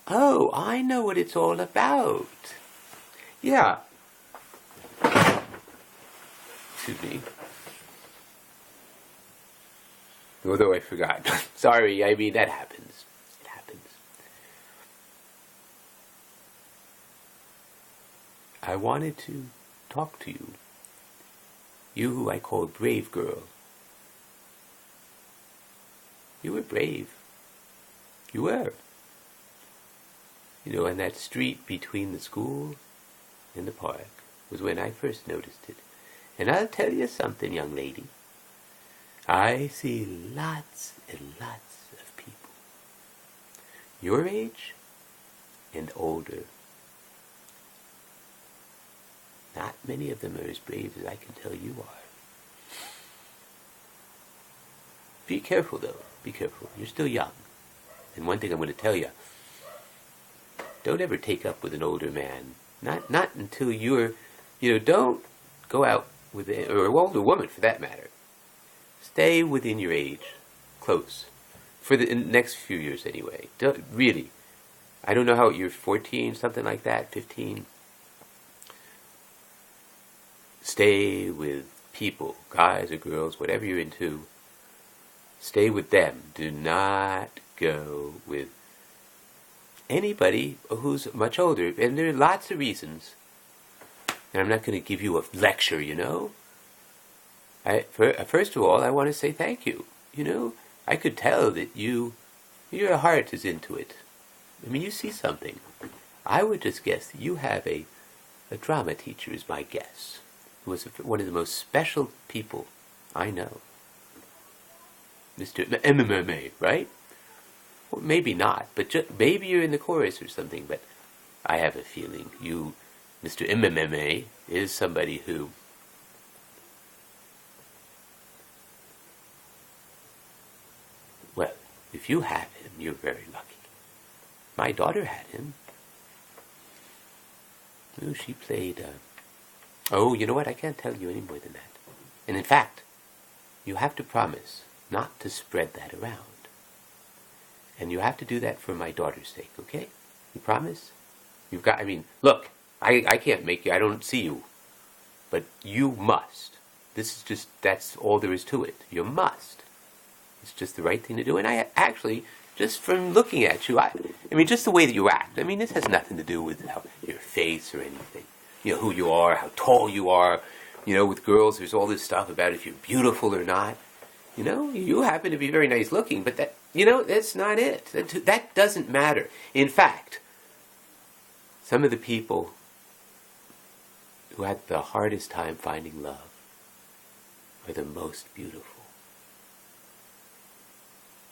Oh, I know what it's all about. Yeah. Excuse me. Although I forgot. Sorry, I mean, that happens. It happens. I wanted to talk to you. You who I call Brave Girl. You were brave. You were. You know, on that street between the school and the park was when I first noticed it. And I'll tell you something, young lady. I see lots and lots of people, your age and older. Not many of them are as brave as I can tell you are. Be careful, though. Be careful. You're still young. And one thing I'm going to tell you, don't ever take up with an older man. Not until you're, don't go out with, or an older woman for that matter. Stay within your age, close, for the next few years anyway. Really, I don't know how you're 14, something like that, 15. Stay with people, guys or girls, whatever you're into. Stay with them. Do not go with anybody who's much older. And there are lots of reasons. And I'm not going to give you a lecture, First of all, I want to say thank you. I could tell that your heart is into it. I mean, you see something. I would just guess that you have a drama teacher is my guess, who was one of the most special people I know. Mr. MMA, right? Well, maybe not, but maybe you're in the chorus or something, but I have a feeling you, Mr. MMA, is somebody who... Well, if you have him, you're very lucky. My daughter had him. Oh, she played... Oh, you know what? I can't tell you any more than that. And in fact, you have to promise not to spread that around. And you have to do that for my daughter's sake, okay? You promise? You've got... I mean, look, I can't make you... I don't see you. But you must. This is just... That's all there is to it. You must. It's just the right thing to do. And I actually, just from looking at you, I mean, just the way that you act. I mean, this has nothing to do with your face or anything. Who you are, how tall you are. With girls, there's all this stuff about if you're beautiful or not. You happen to be very nice looking, but that, that's not it. That doesn't matter. In fact, some of the people who had the hardest time finding love are the most beautiful.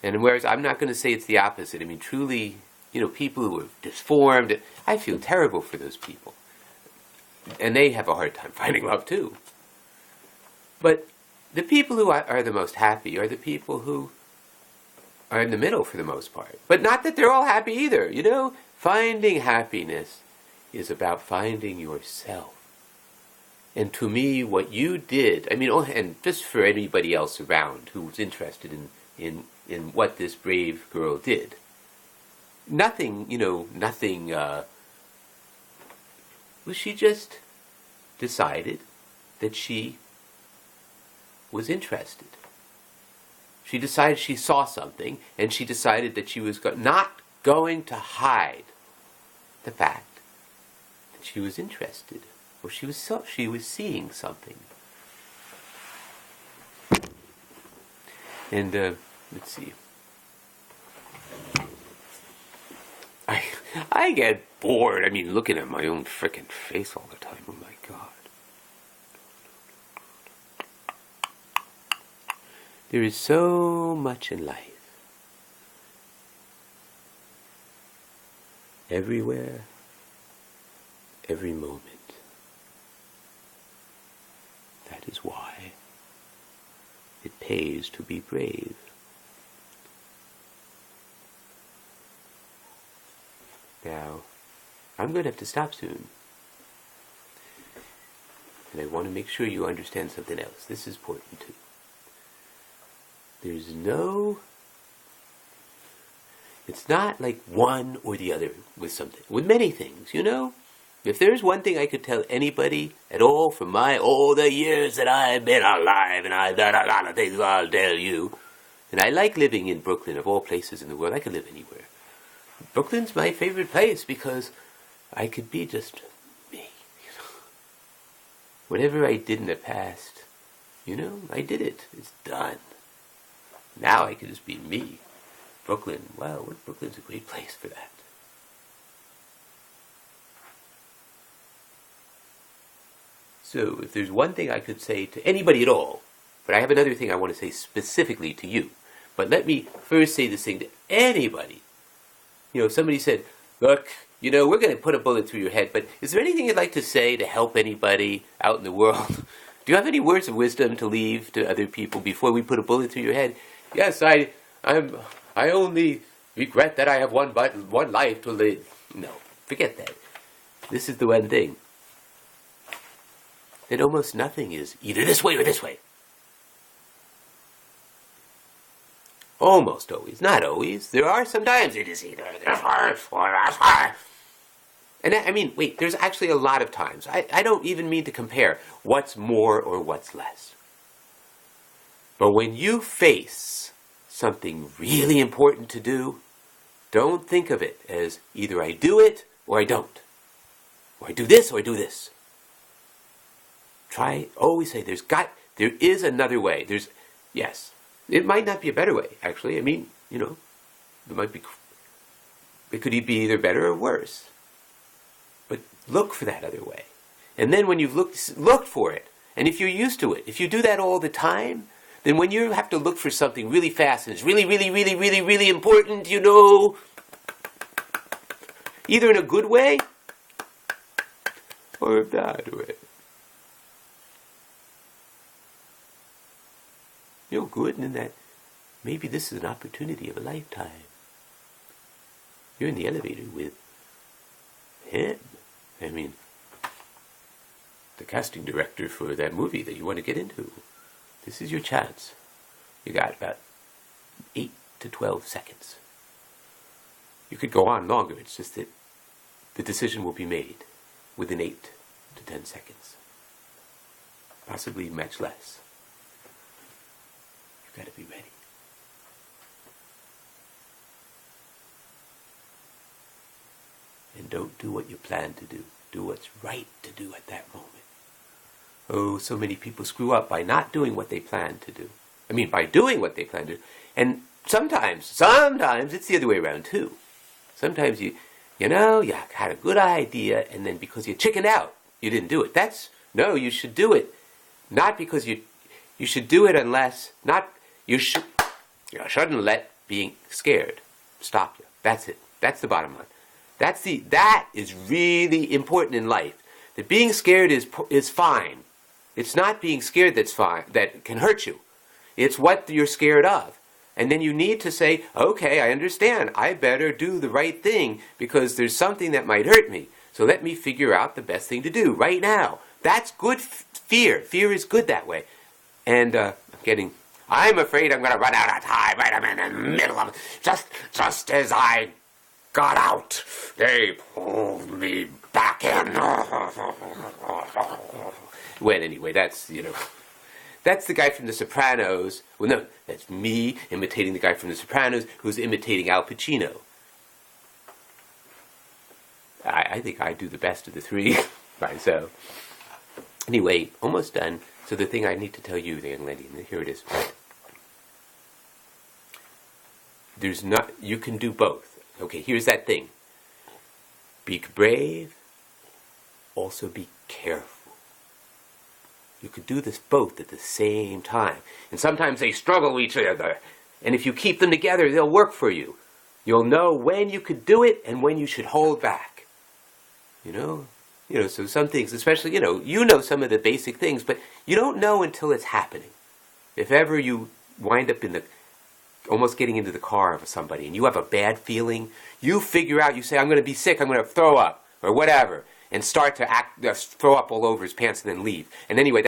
And whereas I'm not going to say it's the opposite. I mean, truly, people who are disformed, I feel terrible for those people. And they have a hard time finding love too. But the people who are the most happy are the people who are in the middle for the most part. But not that they're all happy either. Finding happiness is about finding yourself. And to me, what you did, I mean, and just for anybody else around who's interested in what this brave girl did. Nothing, well, she just decided that she was interested. She decided she saw something, and she decided that she was not going to hide the fact that she was interested, or she was seeing something. And let's see. I get bored. I mean, looking at my own frickin' face all the time. Oh my God. There is so much in life. Everywhere. Every moment. That is why it pays to be brave. Now, I'm going to have to stop soon. And I want to make sure you understand something else. This is important too. There's no... It's not like one or the other with something. With many things, you know? If there's one thing I could tell anybody at all from all the years that I've been alive, and I've done a lot of things I'll tell you, and I like living in Brooklyn, of all places in the world. I could live anywhere. Brooklyn's my favorite place because I could be just me. You know? Whatever I did in the past, you know, I did it. It's done. Now I can just be me. Brooklyn, wow, Brooklyn's a great place for that. So if there's one thing I could say to anybody at all, but I have another thing I want to say specifically to you. But let me first say this thing to anybody. You know, somebody said, look, you know, we're going to put a bullet through your head, but is there anything you'd like to say to help anybody out in the world? Do you have any words of wisdom to leave to other people before we put a bullet through your head? Yes, I only regret that I have one life to live. No, forget that. This is the one thing. That almost nothing is either this way or this way. Almost always, not always. There are sometimes it is either this way or that way. And I mean, wait, there's actually a lot of times. I don't even mean to compare what's more or what's less. But when you face something really important to do, don't think of it as either I do it or I don't. Or I do this or I do this. Always say there is another way. Yes, it might not be a better way, actually. I mean, you know, it could be either better or worse. But look for that other way. And then when you've looked for it, and if you're used to it, if you do that all the time, then when you have to look for something really fast and it's really, really, really, really, really important, you know, either in a good way or a bad way. You're good in that maybe this is an opportunity of a lifetime. You're in the elevator with him. I mean, the casting director for that movie that you want to get into. This is your chance. You got about 8 to 12 seconds. You could go on longer. It's just that the decision will be made within 8 to 10 seconds. Possibly much less. You've got to be ready. And don't do what you plan to do. Do what's right to do at that moment. Oh, so many people screw up by not doing what they plan to do. I mean, by doing what they plan to do. And sometimes it's the other way around too. Sometimes you had a good idea, and then because you chickened out, you didn't do it. No, you should do it. Not because you should do it unless, you shouldn't let being scared stop you. That's it. That's the bottom line. That is really important in life. That being scared is fine. It's not being scared that can hurt you. It's what you're scared of. And then you need to say, okay, I understand. I better do the right thing because there's something that might hurt me. So let me figure out the best thing to do right now. That's good fear. Fear is good that way. And I'm afraid I'm going to run out of time. Right, I'm in the middle of it. Just as I got out, they pulled me back in. Well, anyway, that's the guy from The Sopranos. Well, no, that's me imitating the guy from The Sopranos who's imitating Al Pacino. I think I do the best of the three myself. Anyway, almost done. So the thing I need to tell you, the young lady, and here it is. You can do both. Okay, here's that thing. Be brave, also be careful. You could do this both at the same time. And sometimes they struggle with each other. And if you keep them together, they'll work for you. You'll know when you could do it and when you should hold back. So some things, especially, you know some of the basic things, but you don't know until it's happening. If ever you wind up almost getting into the car of somebody and you have a bad feeling, you figure out, you say, I'm going to be sick, I'm going to throw up, or whatever, and start to throw up all over his pants and then leave. And anyway,